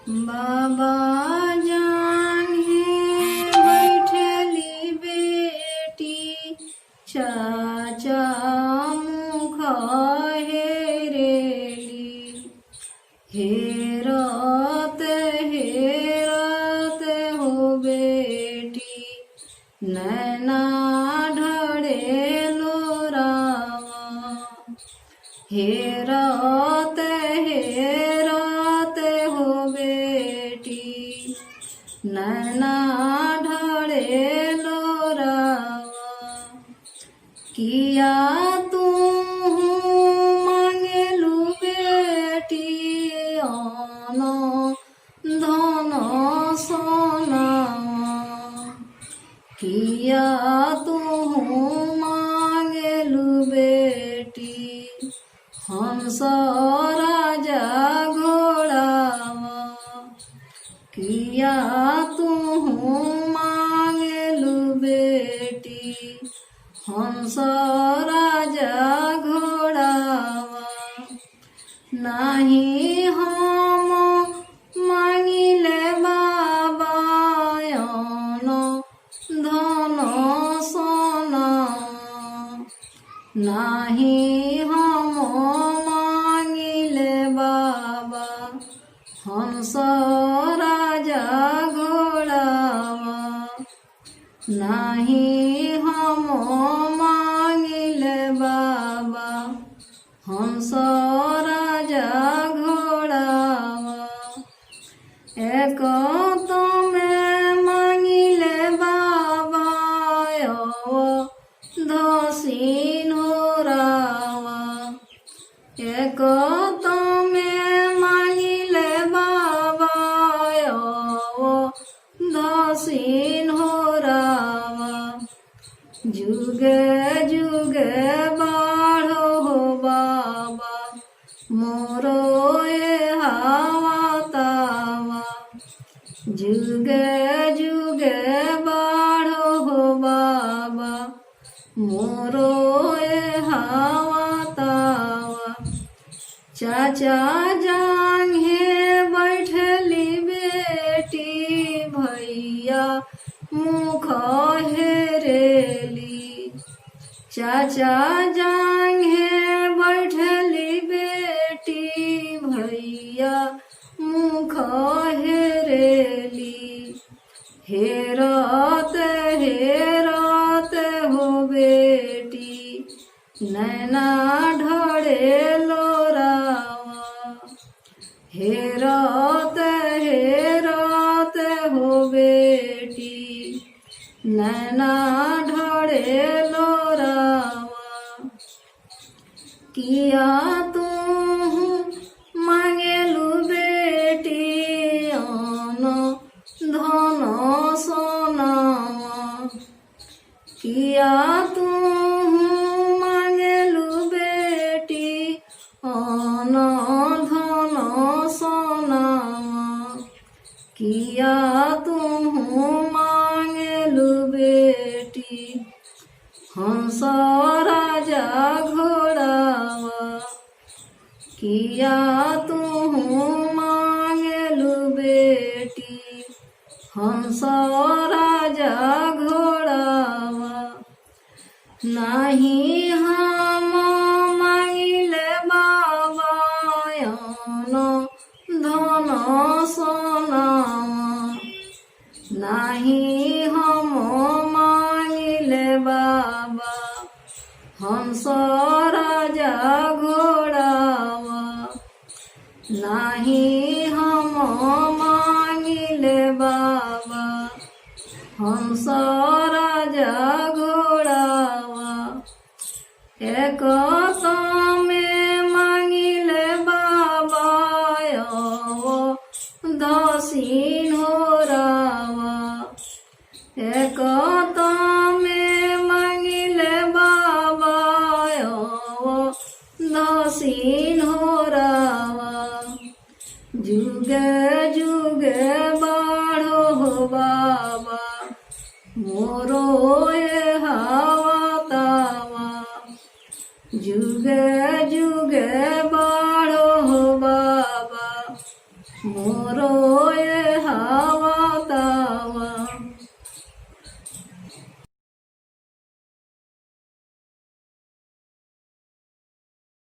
बाबा जान है बैठली बेटी, चाचा मुख हेरेली। हेरत हेरत हो बेटी, नैना ढळे लोरावा। हेरत हेरत हो बेटी, नैना ढळे लोरावा। किया तू मांगेलू बेटी, अन धन सोनावा। किया तू मांगेलू बेटी, हंस राजा घोड़ावा। किया तू मांगेलू बेटी, हंस राजा घोड़ावा। नाही हम मांगिले बाबा, अन धन सोनावा। नाही हम मांगिले बाबा, हंस राजा घोड़ावा। नाही हम मांगिले बाबा, हंस राजा घोड़ावा। एक तमे मांगिले बाबा, धसीन होरावा। एक तमे मांगिले बाबा, धसीन होरावा। जुगे जुगे बाढ़ो हो बाबा, मोरो ए हवा तावा। जुगे जुगे बाढ़ो हो बाबा, मोरो ए हवा तावा। चाचा जांघे बैठली बेटी, भैया मुख हेरेली। चाचा जांघे बैठली बेटी, भैया मुख हेरेली। हेरत हेरत हो बेटी, नैना ढळे लोरावा। हेरत हेरत हो बेटी, नैना ढळे लोरावा। किया तू मांगेलू बेटी, अन धन सोनावा। किया तू मांगेलू बेटी, अन धन सोनावा। किया तू मांगेलू बेटी, हंस राजा घोड़ावा। किया तू मांगेलू बेटी, हंस राजा घोड़ावा। नाही हम मांगिले बाबा, अन धन सोनावा। नाही हम मांगिले बाबा, हंस राजा घोड़ावा। नाही हम मांगिले बाबा, हंस राजा घोड़ावा। एक तमे मांगिले बाबा, धसीन होरावा। एक तमे मांगिले बाबा, धसीन होरावा। जुगे जुगे बाढ़ो हो बाबा, मोरो ए हवा तावा। जुगे जुगे बाढ़ो हो बाबा, मोर मोरोए हवा